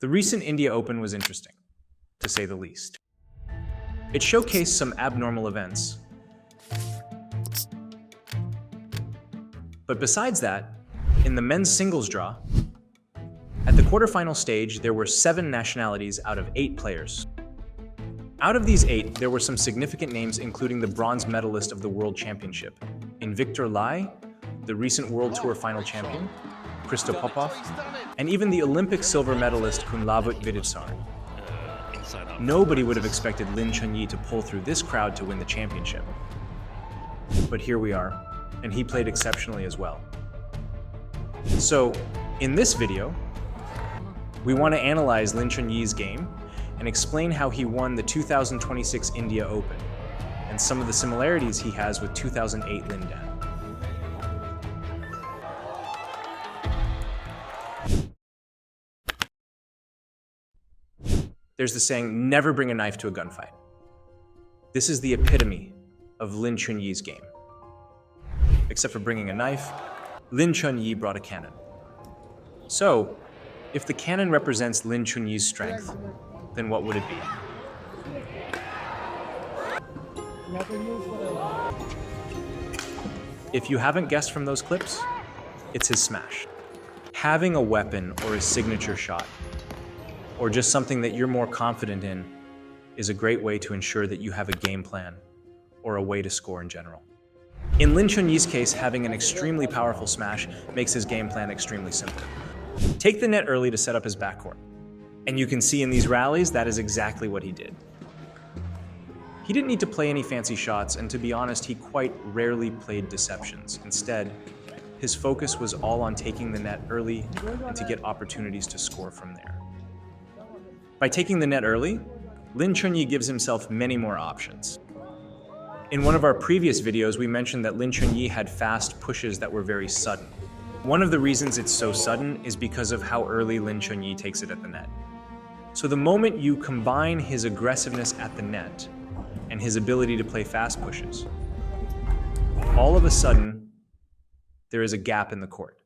The recent India Open was interesting, to say the least. It showcased some abnormal events. But besides that, in the men's singles draw, at the quarterfinal stage, there were 7 nationalities out of 8 players. Out of these 8, there were some significant names, including the bronze medalist of the World Championship, in Victor Lai, the recent World Tour final champion, Christo Popov, and even the Olympic silver medalist Kunlavut Vitidsarn. Nobody would have expected Lin Chun Yi to pull through this crowd to win the championship. But here we are, and he played exceptionally as well. So, in this video, we want to analyze Lin Chun Yi's game and explain how he won the 2026 India Open and some of the similarities he has with 2008 Lin Dan. There's the saying, never bring a knife to a gunfight. This is the epitome of Lin Chun Yi's game. Except for bringing a knife, Lin Chun Yi brought a cannon. So, if the cannon represents Lin Chun Yi's strength, then what would it be? If you haven't guessed from those clips, it's his smash. Having a weapon or a signature shot, or just something that you're more confident in, is a great way to ensure that you have a game plan or a way to score in general. In Lin Chun Yi's case, having an extremely powerful smash makes his game plan extremely simple. Take the net early to set up his backcourt. And you can see in these rallies, that is exactly what he did. He didn't need to play any fancy shots, and to be honest, he quite rarely played deceptions. Instead, his focus was all on taking the net early and to get opportunities to score from there. By taking the net early, Lin Chun Yi gives himself many more options. In one of our previous videos, we mentioned that Lin Chun Yi had fast pushes that were very sudden. One of the reasons it's so sudden is because of how early Lin Chun Yi takes it at the net. So the moment you combine his aggressiveness at the net and his ability to play fast pushes, all of a sudden, there is a gap in the court.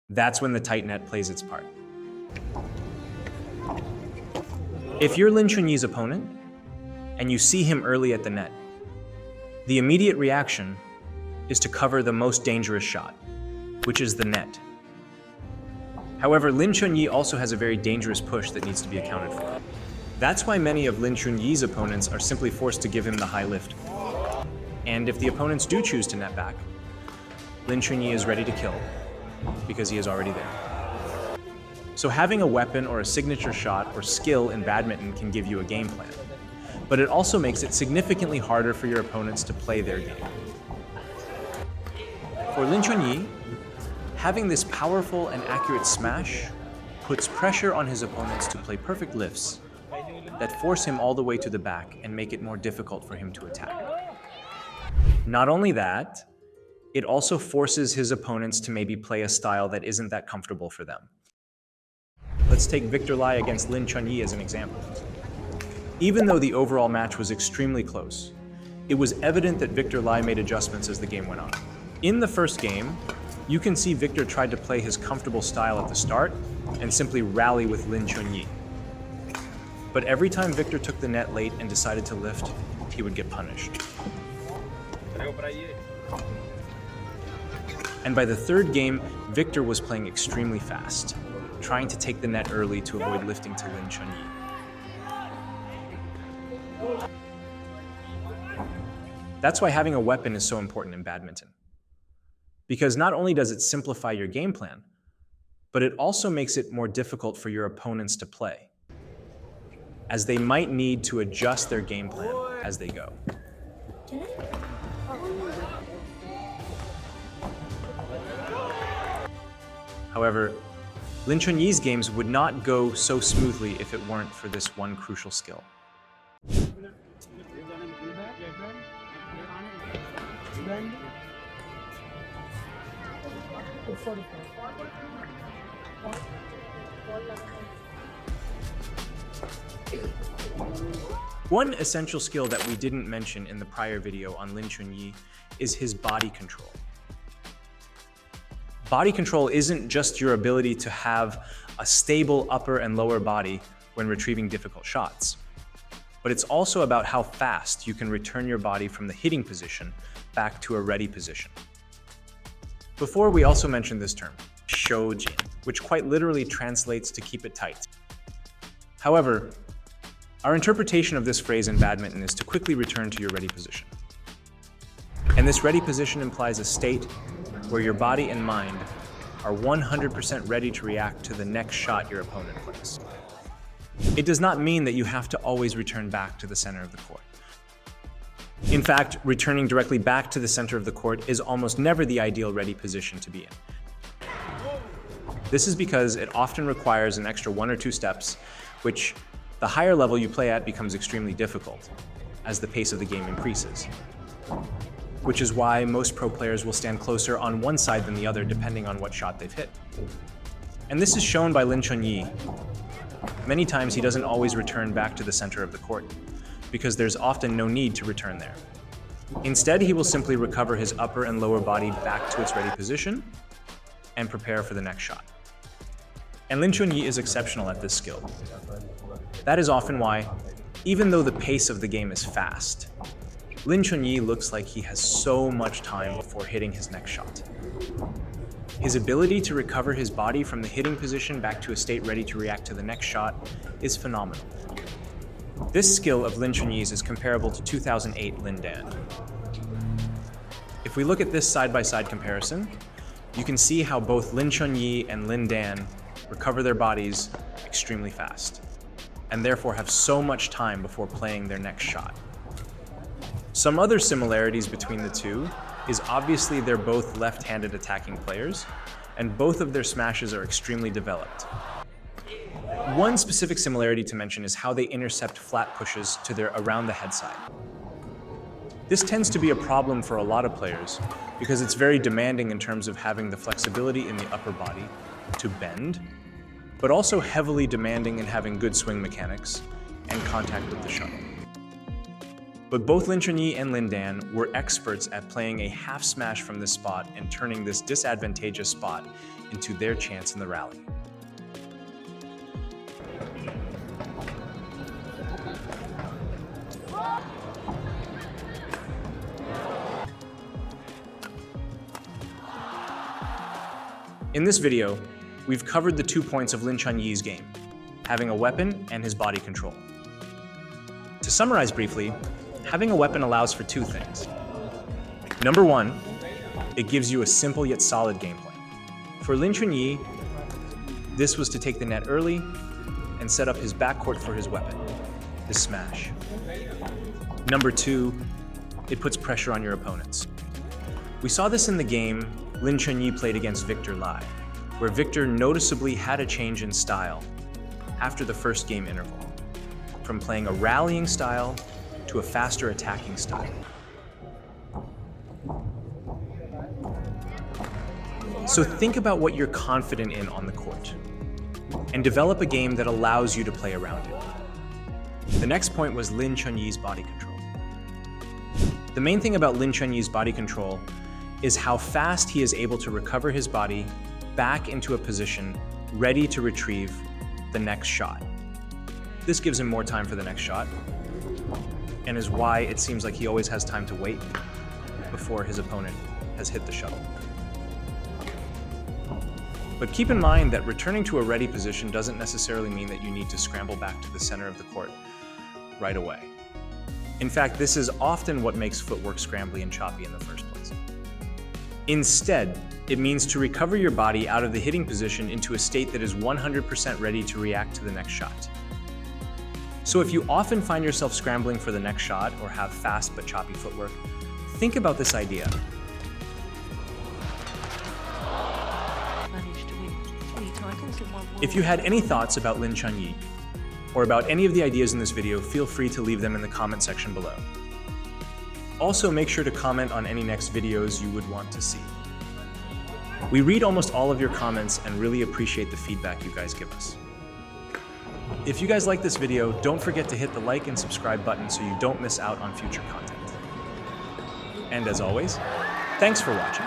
That's when the tight net plays its part. If you're Lin Chun Yi's opponent and you see him early at the net, the immediate reaction is to cover the most dangerous shot, which is the net. However, Lin Chun Yi also has a very dangerous push that needs to be accounted for. That's why many of Lin Chun Yi's opponents are simply forced to give him the high lift. And if the opponents do choose to net back, Lin Chun Yi is ready to kill because he is already there. So having a weapon or a signature shot or skill in badminton can give you a game plan, but it also makes it significantly harder for your opponents to play their game. For Lin Chun Yi, having this powerful and accurate smash puts pressure on his opponents to play perfect lifts that force him all the way to the back and make it more difficult for him to attack. Not only that, it also forces his opponents to maybe play a style that isn't that comfortable for them. Let's take Victor Lai against Lin Chun Yi as an example. Even though the overall match was extremely close, it was evident that Victor Lai made adjustments as the game went on. In the first game, you can see Victor tried to play his comfortable style at the start and simply rally with Lin Chun Yi. But every time Victor took the net late and decided to lift, he would get punished. And by the third game, Victor was playing extremely fast, trying to take the net early to avoid lifting to Lin Chun Yi. That's why having a weapon is so important in badminton. Because not only does it simplify your game plan, but it also makes it more difficult for your opponents to play, as they might need to adjust their game plan as they go. However, Lin Chun Yi's games would not go so smoothly if it weren't for this one crucial skill. One essential skill that we didn't mention in the prior video on Lin Chun Yi is his body control. Body control isn't just your ability to have a stable upper and lower body when retrieving difficult shots, but it's also about how fast you can return your body from the hitting position back to a ready position. Before, we also mentioned this term, shoujin, which quite literally translates to keep it tight. However, our interpretation of this phrase in badminton is to quickly return to your ready position. And this ready position implies a state where your body and mind are 100% ready to react to the next shot your opponent plays. It does not mean that you have to always return back to the center of the court. In fact, returning directly back to the center of the court is almost never the ideal ready position to be in. This is because it often requires an extra 1 or 2 steps, which the higher level you play at becomes extremely difficult as the pace of the game increases. Which is why most pro players will stand closer on one side than the other depending on what shot they've hit. And this is shown by Lin Chun Yi. Many times he doesn't always return back to the center of the court because there's often no need to return there. Instead, he will simply recover his upper and lower body back to its ready position and prepare for the next shot. And Lin Chun Yi is exceptional at this skill. That is often why, even though the pace of the game is fast, Lin Chun Yi looks like he has so much time before hitting his next shot. His ability to recover his body from the hitting position back to a state ready to react to the next shot is phenomenal. This skill of Lin Chun Yi's is comparable to 2008 Lin Dan. If we look at this side-by-side comparison, you can see how both Lin Chun Yi and Lin Dan recover their bodies extremely fast, and therefore have so much time before playing their next shot. Some other similarities between the two is obviously they're both left-handed attacking players, and both of their smashes are extremely developed. One specific similarity to mention is how they intercept flat pushes to their around the head side. This tends to be a problem for a lot of players because it's very demanding in terms of having the flexibility in the upper body to bend, but also heavily demanding in having good swing mechanics and contact with the shuttle. But both Lin Chun Yi and Lin Dan were experts at playing a half smash from this spot and turning this disadvantageous spot into their chance in the rally. In this video, we've covered the 2 points of Lin Chun Yi's game, having a weapon and his body control. To summarize briefly, having a weapon allows for 2 things. Number 1, it gives you a simple yet solid game plan. For Lin Chun Yi, this was to take the net early and set up his backcourt for his weapon, his smash. Number 2, it puts pressure on your opponents. We saw this in the game Lin Chun Yi played against Victor Lai, where Victor noticeably had a change in style after the first game interval, from playing a rallying style to a faster attacking style. So think about what you're confident in on the court, and develop a game that allows you to play around it. The next point was Lin Chun Yi's body control. The main thing about Lin Chun Yi's body control is how fast he is able to recover his body back into a position ready to retrieve the next shot. This gives him more time for the next shot, and is why it seems like he always has time to wait before his opponent has hit the shuttle. But keep in mind that returning to a ready position doesn't necessarily mean that you need to scramble back to the center of the court right away. In fact, this is often what makes footwork scrambly and choppy in the first place. Instead, it means to recover your body out of the hitting position into a state that is 100% ready to react to the next shot. So if you often find yourself scrambling for the next shot or have fast but choppy footwork, think about this idea. If you had any thoughts about Lin Chun Yi, or about any of the ideas in this video, feel free to leave them in the comment section below. Also, make sure to comment on any next videos you would want to see. We read almost all of your comments and really appreciate the feedback you guys give us. If you guys like this video, don't forget to hit the like and subscribe button so you don't miss out on future content. And as always, thanks for watching.